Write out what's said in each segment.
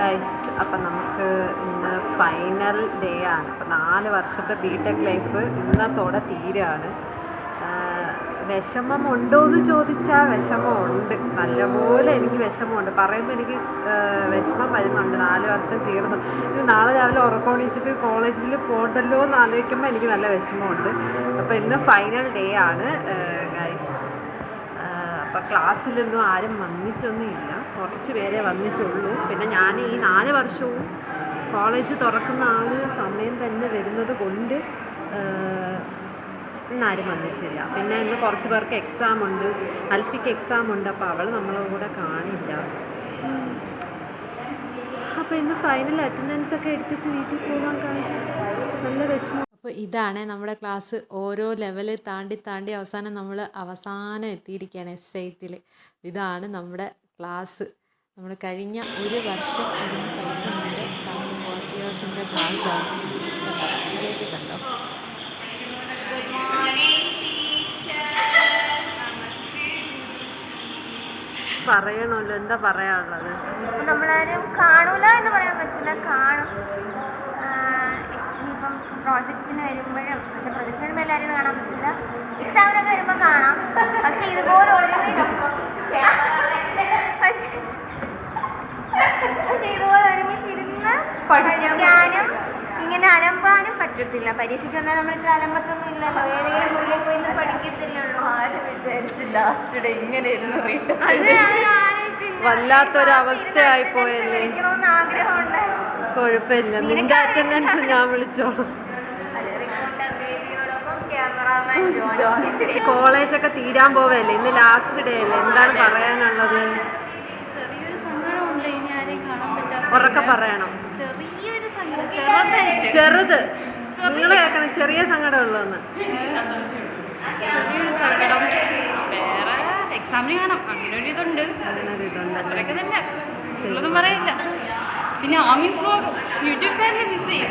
Guys, അപ്പം നമുക്ക് ഇന്ന് ഫൈനൽ ഡേ ആണ്. അപ്പം 4 വർഷത്തെ ബിടെക് ലൈഫ് ഇന്നത്തോടെ തീരാണ്. വിഷമമുണ്ടോ എന്ന് ചോദിച്ചാൽ വിഷമമുണ്ട്, നല്ലപോലെ എനിക്ക് വിഷമമുണ്ട്. പറയുമ്പോൾ എനിക്ക് വിഷമം വരുന്നുണ്ട്. 4 വർഷം തീർന്നു, ഇനി നാളെ രാവിലെ ഉറക്കമൊണിച്ചിട്ട് കോളേജിൽ പോകണ്ടല്ലോ എന്ന് ആലോചിക്കുമ്പോൾ എനിക്ക് നല്ല വിഷമമുണ്ട്. അപ്പോൾ ഇന്ന് ഫൈനൽ ഡേ ആണ് ഗൈസ്. അപ്പോൾ ക്ലാസ്സിലൊന്നും ആരും വന്നിട്ടൊന്നും ഇല്ല, കുറച്ച് പേരെ വന്നിട്ടുള്ളൂ. പിന്നെ ഞാൻ ഈ 4 വർഷവും കോളേജ് തുറക്കുന്ന ആ ഒരു സമയം തന്നെ വരുന്നത് കൊണ്ട് ഇന്നാരും വന്നിട്ടില്ല. പിന്നെ ഇന്ന് കുറച്ച് പേർക്ക് എക്സാം ഉണ്ട്, അൽഫിക്ക് എക്സാം ഉണ്ട്, അപ്പോൾ അവൾ നമ്മളെ കൂടെ കാണില്ല. അപ്പോൾ ഇന്ന് ഫൈനൽ അറ്റൻഡൻസ് ഒക്കെ എടുത്തിട്ട് വീട്ടിൽ പോകാൻ നല്ല വിഷമം. അപ്പോൾ ഇതാണ് നമ്മുടെ ക്ലാസ്. ഓരോ ലെവൽ താണ്ടി അവസാനം നമ്മൾ എത്തിയിരിക്കുകയാണ് എസ്8ൽ. ഇതാണ് നമ്മുടെ ക്ലാസ്. നമ്മൾ കഴിഞ്ഞ 1 വർഷം ഇരുന്ന് പഠിച്ച നമ്മുടെ ക്ലാസ് 4 ഇയേഴ്സിൻ്റെ ക്ലാസ്സാണ്. കണ്ടോ, അവരെയൊക്കെ കണ്ടോ? പറയണമല്ലോ, എന്താ പറയാനുള്ളത്? നമ്മളാരും കാണൂല എന്ന് പറയാൻ പറ്റില്ല, കാണും. ഇനിയിപ്പം പ്രോജക്റ്റിന് വരുമ്പോഴും, പക്ഷെ പ്രോജക്റ്റിന് വരുമ്പോൾ എല്ലാവരും കാണാൻ പറ്റില്ല. എക്സാമിനൊക്കെ വരുമ്പോൾ കാണാം. പക്ഷെ ഇതുപോലെ ഒരുമിച്ചിരുന്ന് പഠിക്കാനും ഇങ്ങനെ അലമ്പാനും പറ്റത്തില്ല. പരീക്ഷയ്ക്ക് വന്നാൽ നമ്മൾ ഇത്ര അലമ്പത്തൊന്നും ഇല്ലല്ലോ, ഏതെങ്കിലും മുന്നിൽ പോയി പഠിക്കത്തില്ലല്ലോ. ആരും വിചാരിച്ചു ലാസ്റ്റ് ഡേ ഇങ്ങനെ വല്ലാത്തൊരവസ്ഥയായി പോയല്ലേ. ആഗ്രഹമുണ്ട്. കുഴപ്പമില്ല, നിന്റെ അറ്റൻഡൻസ് ഞാൻ വിളിച്ചോളാം. കോളേജൊക്കെ തീരാൻ പോവല്ലേ, ഇന്ന് ലാസ്റ്റ് ഡേ അല്ലേ, എന്താണ് പറയാനുള്ളത്? ചെറിയൊരു സങ്കടമുണ്ട്, ഇനി ആരെയും കാണാൻ പറ്റാത്ത. ഉറക്കെ പറയണം. ചെറിയൊരു സങ്കടം, ചെറുത് നിങ്ങൾ കേൾക്കണം, ചെറിയ സങ്കടം ഉള്ളതെന്ന്. ചെറിയൊരു സങ്കടം. വേറെ എക്സാമിന് കാണാം, അങ്ങനെ ഒരു ഇതുണ്ട്. അത്രയൊക്കെ തന്നെ, ഉള്ളതും പറയില്ല. പിന്നെ Ami's vlog YouTube channel miss ചെയ്യും.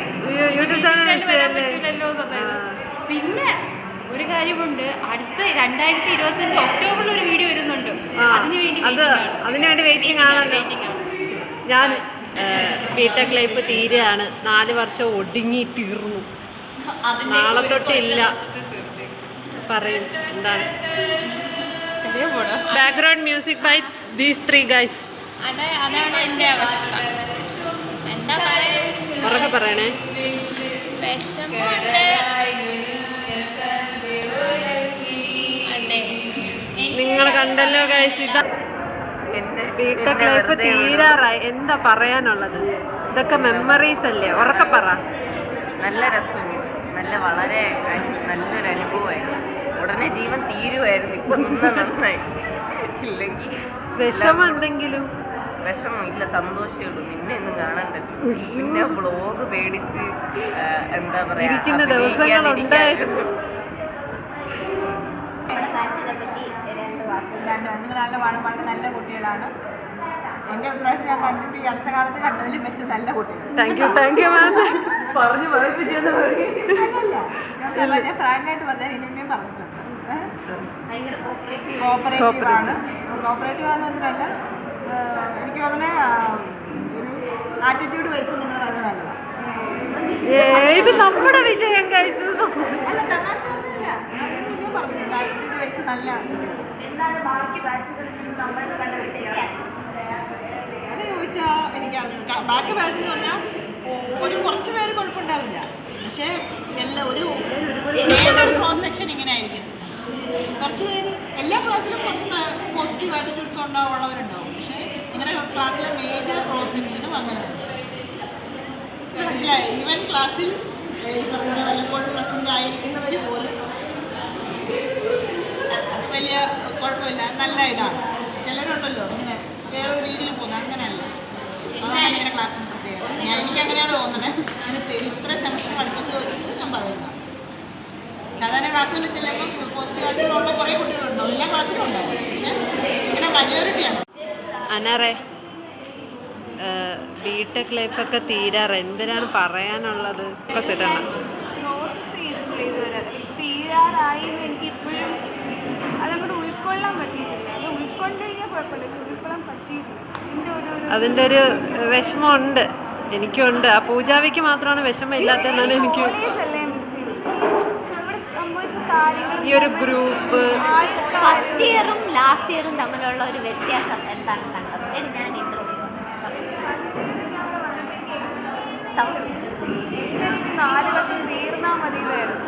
പിന്നെ ഒരു കാര്യമുണ്ട്, അടുത്ത 2025 ഒക്ടോബറിൽ ഒരു വീഡിയോ വരുന്നുണ്ട്. അതിനുവേണ്ടി വെയിറ്റിംഗ് ആണല്ലോ. ഞാൻ ബിടെക് ലൈഫ് തീരെയാണ്, 4 വർഷം ഒടുങ്ങി തീർന്നു. നാളെ തൊട്ടില്ല. പറയും എന്താണ്? Background music by these 3 guys. അതാണ് എൻ്റെ അവസ്ഥ. എന്താ പറയുക, ഉറക്കെ പറയണേ. നിങ്ങൾ കണ്ടല്ലോ ഗൈസ്, ഇതാ ബിടെക് ലൈഫ് തീരാറായി. എന്താ പറയാനുള്ളത്? ഇതൊക്കെ മെമ്മറീസ് അല്ലേ, ഉറക്കെ പറ. നല്ല രസവും വളരെ നല്ലൊരു അനുഭവമായിരുന്നു. ഉടനെ ജീവൻ തീരുമായിരുന്നു. ഇപ്പൊ നന്നായി. ഇല്ലെങ്കിൽ വിഷമം എന്തെങ്കിലും? വിഷമം ഇല്ല, സന്തോഷമേ ഉള്ളൂ. നിന്നെ ഒന്നും കാണണ്ടല്ലോ. പിന്നെ വ്ളോഗ് പേടിച്ച് എന്താ പറയാ ഇരിക്കുന്ന ദിവസങ്ങളുണ്ടായിരുന്നു. വളരെ നല്ല കുട്ടികളാണ്. എൻ്റെ അഭിപ്രായത്തിൽ ഞാൻ കണ്ടിട്ട് ഈ അടുത്ത കാലത്ത് കണ്ടതിലും വെച്ച് നല്ല കുട്ടികൾ. Thank you ma'am. പറഞ്ഞു മനസ്സിച്ചെന്ന് ഞാൻ ഫ്രാങ്കായിട്ട് പറഞ്ഞാൽ ഇനിയും പറഞ്ഞിട്ടുണ്ട്. കോപ്പറേറ്റീവ് ആണ്. കോപ്പറേറ്റീവ് ആണെന്ന് മാത്രമല്ല, എനിക്ക് തോന്നുന്ന ഒരു ആറ്റിറ്റ്യൂഡ് വൈസ് നിങ്ങൾ വളരെ നല്ലതാണ്. ഇത് നമ്മുടെ വിജയം കഴിച്ചു. അല്ല, തമാശ ഒന്നുമില്ല. ഞാൻ പറഞ്ഞിട്ടുണ്ട്, ആറ്റിറ്റ്യൂഡ് വൈസ് നല്ല. അത് ചോദിച്ചാൽ എനിക്ക് ബാക്കി ബാച്ച് എന്ന് പറഞ്ഞാൽ ഒരു കുറച്ച് പേര് കുഴപ്പമുണ്ടാവില്ല. പക്ഷേ ഒരു ക്രോസ് സെക്ഷൻ ഇങ്ങനെ ആയിരിക്കും. കുറച്ച് പേര് എല്ലാ ക്ലാസ്സിലും കുറച്ച് പോസിറ്റീവ് ആറ്റിറ്റ്യൂഡ്സ് ഉള്ളവരുണ്ടാവും. പക്ഷേ ഇങ്ങനെ ക്ലാസ്സിലെ മേജർ ക്രോസ് സെക്ഷനും അങ്ങനെ മനസ്സിലായി. ഈവൻ ക്ലാസ്സിൽ ഈ പറഞ്ഞ വല്ലപ്പോഴും പ്രസന്റ് ആയിരിക്കുന്നവർ പോലും വലിയ കുഴപ്പമില്ല, നല്ല ഇതാണ്. ചിലരുണ്ടല്ലോ ഇങ്ങനെ വേറൊരു രീതിയിൽ പോകുന്നത്, അങ്ങനെയല്ല. അതാണ് ഇങ്ങനെ ക്ലാസ്സിന് പ്രത്യേകത. എനിക്ക് അങ്ങനെയാണ് തോന്നുന്നത്. എനിക്ക് ഇത്ര സെമസ്റ്റർ അടുപ്പിച്ച് വെച്ചിട്ട് ഞാൻ പറയുന്നതാണ്. സാധാരണ ക്ലാസ്സിൽ ചെല്ലുമ്പോൾ പോസിറ്റീവായിട്ടുള്ള കുറേ കുട്ടികളുണ്ടാവും, എല്ലാ ക്ലാസ്സിലും ഉണ്ടാവും. പക്ഷേ ഇങ്ങനെ മജോറിറ്റിയാണ്. അനാറേ, ബിടെക് ലൈഫൊക്കെ തീരാറ്, എന്തിനാണ് പറയാനുള്ളത്? പ്രോസസ്സ് ചെയ്ത് തീരാറായി എന്ന് എനിക്ക് ഇപ്പോഴും അതങ്ങോട്ട് ഉൾക്കൊള്ളാൻ പറ്റിയിട്ടില്ല. അത് ഉൾക്കൊണ്ട് കഴിഞ്ഞാൽ കുഴപ്പമില്ല, പക്ഷെ ഉൾക്കൊള്ളാൻ പറ്റിയില്ല. അതിൻ്റെ ഒരു വിഷമമുണ്ട്, എനിക്കുണ്ട്. ആ പൂജാവിക്ക് മാത്രമാണ് വിഷമം ഇല്ലാത്തതെന്നാണ് എനിക്ക്. കോളേജല്ലേ മിസ് ചെയ്യും, ഇവിടെ സംഭവിച്ച കാര്യങ്ങൾ ഈ ഒരു ഗ്രൂപ്പ് ഫസ്റ്റ് ഇയറും ലാസ്റ്റ് ഇയറും തമ്മിലുള്ള ഒരു വ്യത്യാസം എന്താണ് കണ്ടത്? ഞാൻ ഇന്റർവ്യൂ ഫസ്റ്റ് ഇയർ ഞാൻ അവിടെ വന്നപ്പോഴേക്കും എനിക്ക് 4 വർഷം തീർന്നാൽ മതിയായിരുന്നു,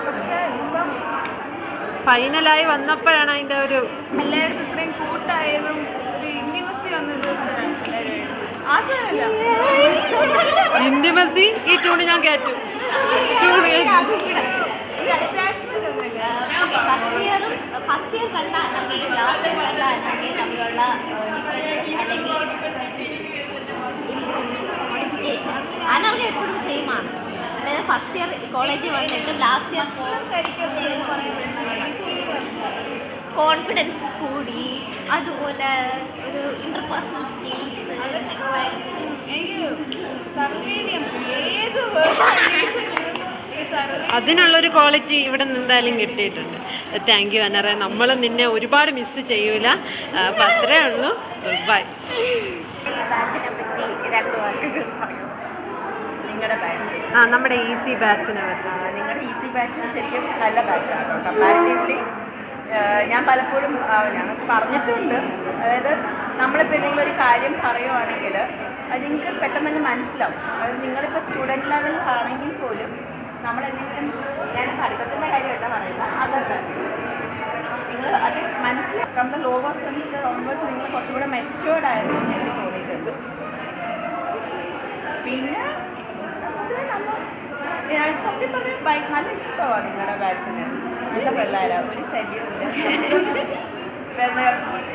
പക്ഷെ ഇപ്പം ഫൈനലായി വന്നപ്പോഴാണ് അതിൻ്റെ ഒരു എല്ലായിടത്തും ഇത്രയും കൂട്ടായതും ഒരു ഇന്റിമസി വന്നത് ആ സാരല്ല. ഇന്റിമസി ഈ ട്യൂണ് ഞാൻ കയറ്റും. അറ്റാച്ച്മെന്റ് ഒന്നുമില്ല. ഫസ്റ്റ് ഇയർ കണ്ട അല്ലെങ്കിൽ ലാസ്റ്റ് ഇയർ കണ്ട അല്ലെങ്കിൽ തമ്മിലുള്ള ഡിഫറൻസസ് അല്ലെങ്കിൽ മോഡിഫിക്കേഷൻസ് അനർഗ എപ്പോഴും സെയിം ആണ്. അതായത് ഫസ്റ്റ് ഇയർ കോളേജിൽ വന്നിട്ട് ലാസ്റ്റ് ഇയർ കോൺഫിഡൻസ് കൂടി, അതുപോലെ ഒരു ഇന്റർപേഴ്സണൽ സ്കിൽസ് എനിക്ക് സർവൈവ് ചെയ്യാൻ ഏത് അതിനുള്ളൊരു ക്വാളിറ്റി ഇവിടെ എന്തായാലും കിട്ടിയിട്ടുണ്ട്. താങ്ക് യു അനറ. നമ്മൾ നിന്നെ ഒരുപാട് മിസ് ചെയ്യൂല. അപ്പം അത്രേ ഉള്ളൂ. ബൈ. ബാച്ചിനെ പറ്റി 2 വാക്കുകൾ പറയൂ. നിങ്ങളുടെ ബാച്ച് നമ്മുടെ ഈസി ബാച്ചിനെ പറ്റി. നിങ്ങളുടെ ഈസി ബാച്ച് ശരിക്കും നല്ല ബാച്ചാണ്. കമ്പാരിറ്റീവ്ലി ഞാൻ പലപ്പോഴും ഞങ്ങൾക്ക് പറഞ്ഞിട്ടുണ്ട്. അതായത് നമ്മളിപ്പോൾ എന്തെങ്കിലും ഒരു കാര്യം പറയുവാണെങ്കിൽ അത് നിങ്ങൾക്ക് പെട്ടെന്ന് മനസ്സിലാവും. അതായത് നിങ്ങളിപ്പോൾ സ്റ്റുഡൻറ്റ് ലെവലിലാണെങ്കിൽ പോലും നമ്മളെന്തെങ്കിലും, ഞാൻ പഠിത്തത്തിൻ്റെ കാര്യമല്ല പറയുന്നത്, അതല്ല നിങ്ങൾ അത് മനസ്സിലാവും. From the lower semester onwards നിങ്ങൾ കുറച്ചും കൂടെ മെച്ചുവേർഡ് ആയിരുന്നു എന്ന് എനിക്ക് തോന്നിയിട്ടുണ്ട്. പിന്നെ ഞാൻ സത്യം പറഞ്ഞാൽ നല്ല ഇഷ്ടമാണ് നിങ്ങളുടെ ബാച്ചിന്. നല്ല പിള്ളേരാണ്, ഒരു ശല്യമില്ല.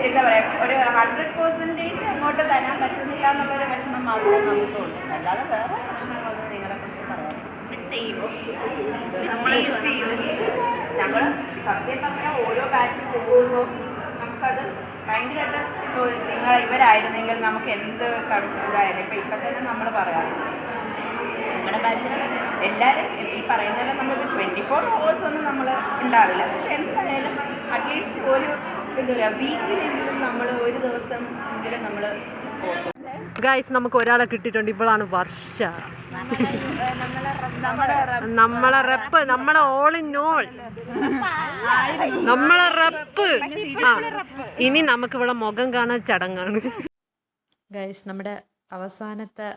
എന്താ പറയുക, ഒരു 100% അങ്ങോട്ട് തരാൻ പറ്റുന്നില്ല എന്നുള്ളൊരു വിഷമം മാത്രമേ നമുക്കുള്ളൂ. അല്ലാതെ വേറെ പ്രശ്നങ്ങളൊന്നും നിങ്ങളെക്കുറിച്ച് പറയാം. ഞങ്ങൾ സത്യം പറഞ്ഞാൽ ഓരോ ബാച്ച് പോകുമ്പോൾ നമുക്കത് ഭയങ്കരമായിട്ട് നിങ്ങൾ ഇവരായിരുന്നെങ്കിൽ നമുക്ക് എന്ത് ഇതായിരുന്നു. ഇപ്പം തന്നെ നമ്മൾ പറയാറുണ്ട് നമ്മുടെ ബാച്ചിൽ എല്ലാവരും ഈ പറയുന്നതിൽ നമ്മളിപ്പോൾ 24 hours ഒന്നും നമ്മൾ ഉണ്ടാവില്ല. പക്ഷെ എന്തായാലും അറ്റ്ലീസ്റ്റ് ഒരു എന്താ പറയുക, വീക്കിലെങ്കിലും നമ്മൾ ഒരു ദിവസം എങ്കിലും നമ്മൾ പോകും. ഗൈസ്, നമുക്ക് ഒരാളെ കിട്ടിയിട്ടുണ്ട്. ഇപ്പോഴാണ് വർഷ, നമ്മളെ റെപ്പ്, നമ്മളെ ഓൾ ഇൻ ഓൾ, നമ്മളെ റെപ്പ്. ഇനി നമുക്ക് ഇവിടെ മുഖം കാണാൻ ചടങ്ങാണ്. ഗൈസ്, നമ്മുടെ അവസാനത്തെ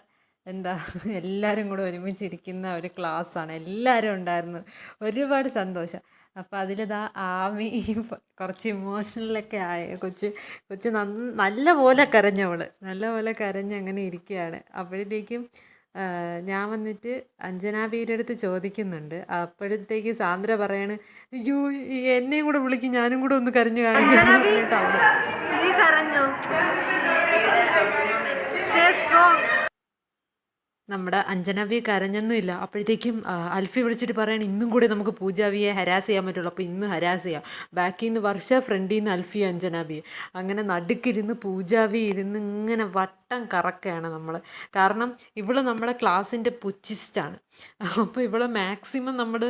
എല്ലാവരും കൂടെ ഒരുമിച്ചിരിക്കുന്ന ഒരു ക്ലാസ്സാണ്. എല്ലാവരും ഉണ്ടായിരുന്നു, ഒരുപാട് സന്തോഷം. അപ്പോൾ അതിലിതാ ആമി കുറച്ച് ഇമോഷണലൊക്കെ ആയ കൊച്ച് നല്ല പോലെ കരഞ്ഞവള്, നല്ല പോലെ കരഞ്ഞ് അങ്ങനെ ഇരിക്കുകയാണ്. അപ്പോഴത്തേക്കും ഞാൻ വന്നിട്ട് അഞ്ജനാബിയുടെ അടുത്ത് ചോദിക്കുന്നുണ്ട്. അപ്പോഴത്തേക്ക് സാന്ദ്ര പറയാണ്, അയ്യോ എന്നെയും കൂടെ വിളിക്കും, ഞാനും കൂടെ ഒന്ന് കരഞ്ഞു കാണിക്കാൻ. നീ കരഞ്ഞോ? നമ്മുടെ അഞ്ജനാബി കരഞ്ഞൊന്നുമില്ല. അപ്പോഴത്തേക്കും അൽഫി വിളിച്ചിട്ട് പറയണം, ഇന്നും കൂടെ നമുക്ക് പൂജാവിയെ ഹരാസ് ചെയ്യാൻ പറ്റുള്ളൂ, അപ്പോൾ ഇന്ന് ഹരാസ് ചെയ്യാം. ബാക്കിൽ നിന്ന് വർഷ, ഫ്രണ്ടിൽ നിന്ന് അൽഫി, അഞ്ജനാബി. അങ്ങനെ നടുക്കിരുന്ന് പൂജാവി ഇരുന്ന് ഇങ്ങനെ വട്ടം കറക്കുകയാണ് നമ്മൾ. കാരണം ഇവള് നമ്മുടെ ക്ലാസ്സിൻ്റെ പുച്ചിസ്റ്റാണ്. അപ്പോൾ ഇവളെ മാക്സിമം നമ്മൾ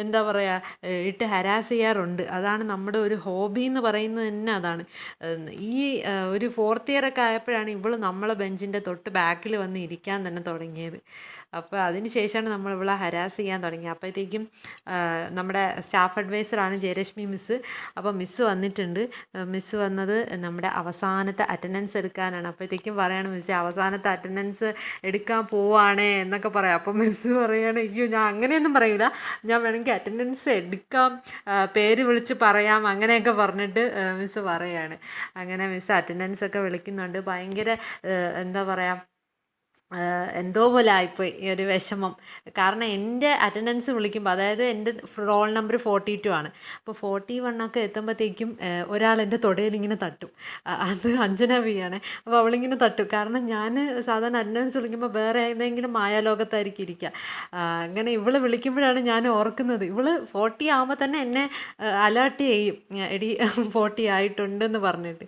എന്താ പറയുക ഇട്ട് ഹരാസ് ചെയ്യാറുണ്ട്. അതാണ് നമ്മുടെ ഒരു ഹോബി എന്ന് പറയുന്നത് തന്നെ അതാണ്. ഈ ഒരു 4th ഇയർ ഒക്കെ ആയപ്പോഴാണ് ഇവള് നമ്മളെ ബെഞ്ചിൻ്റെ തൊട്ട് ബാക്കിൽ വന്ന് ഇരിക്കാൻ തന്നെ തുടങ്ങിയത്. അപ്പോൾ അതിന് ശേഷമാണ് നമ്മൾ ഇവളെ ഹരാസ് ചെയ്യാൻ തുടങ്ങി. അപ്പോഴത്തേക്കും നമ്മുടെ സ്റ്റാഫ് അഡ്വൈസറാണ് ജയലക്ഷ്മി മിസ്സ്. അപ്പോൾ മിസ്സ് വന്നിട്ടുണ്ട്. മിസ്സ് വന്നത് നമ്മുടെ അവസാനത്തെ അറ്റൻഡൻസ് എടുക്കാനാണ്. അപ്പോഴത്തേക്കും പറയണം, മിസ്സ് അവസാനത്തെ അറ്റൻഡൻസ് എടുക്കാൻ പോവാണേ എന്നൊക്കെ പറയാം. അപ്പോൾ മിസ്സ് പറയുകയാണ്, അയ്യോ ഞാൻ അങ്ങനെയൊന്നും പറയില്ല, ഞാൻ വേണമെങ്കിൽ അറ്റൻഡൻസ് എടുക്കാം, പേര് വിളിച്ച് പറയാം, അങ്ങനെയൊക്കെ പറഞ്ഞിട്ട് മിസ്സ് പറയുകയാണ്. അങ്ങനെ മിസ്സ് അറ്റൻഡൻസ് ഒക്കെ വിളിക്കുന്നുണ്ട്. ഭയങ്കര എന്താ പറയുക, എന്തോ പോലെ ആയിപ്പോയി ഈ ഒരു വിഷമം. കാരണം എൻ്റെ അറ്റൻഡൻസ് വിളിക്കുമ്പോൾ, അതായത് എൻ്റെ റോൾ നമ്പർ 42 ആണ്. അപ്പോൾ 41 ഒക്കെ എത്തുമ്പോഴത്തേക്കും ഒരാൾ എൻ്റെ തൊടയിൽ ഇങ്ങനെ തട്ടും. അത് അഞ്ജനാബിയാണ്. അപ്പോൾ അവളിങ്ങനെ തട്ടും. കാരണം ഞാൻ സാധാരണ അറ്റൻഡൻസ് വിളിക്കുമ്പോൾ വേറെ ഏതെങ്കിലും മായാലോകത്തായിരിക്കും ഇരിക്കുക. അങ്ങനെ ഇവള് വിളിക്കുമ്പോഴാണ് ഞാൻ ഓർക്കുന്നത്. ഇവള് 40 ആകുമ്പോൾ തന്നെ എന്നെ അലേർട്ട് ചെയ്യും, എടി 40 ആയിട്ടുണ്ടെന്ന് പറഞ്ഞിട്ട്.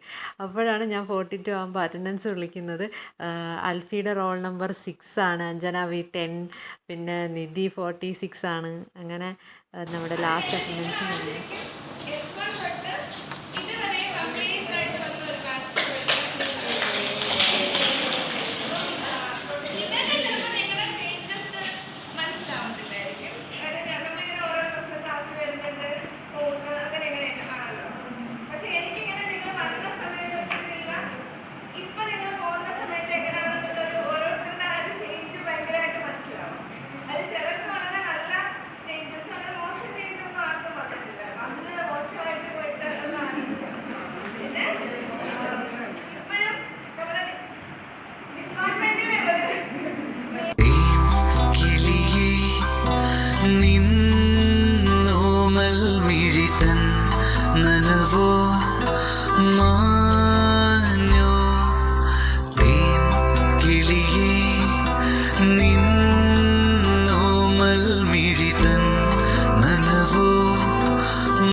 അപ്പോഴാണ് ഞാൻ 42 ആകുമ്പോൾ അറ്റൻഡൻസ് വിളിക്കുന്നത്. അൽഫിയുടെ റോൾ നമ്പർ 6 ആണ്, അഞ്ജനാബി 10, പിന്നെ നിധി 46 ആണ്. അങ്ങനെ നമ്മുടെ ലാസ്റ്റ് അറ്റൻഡൻസ് वो मान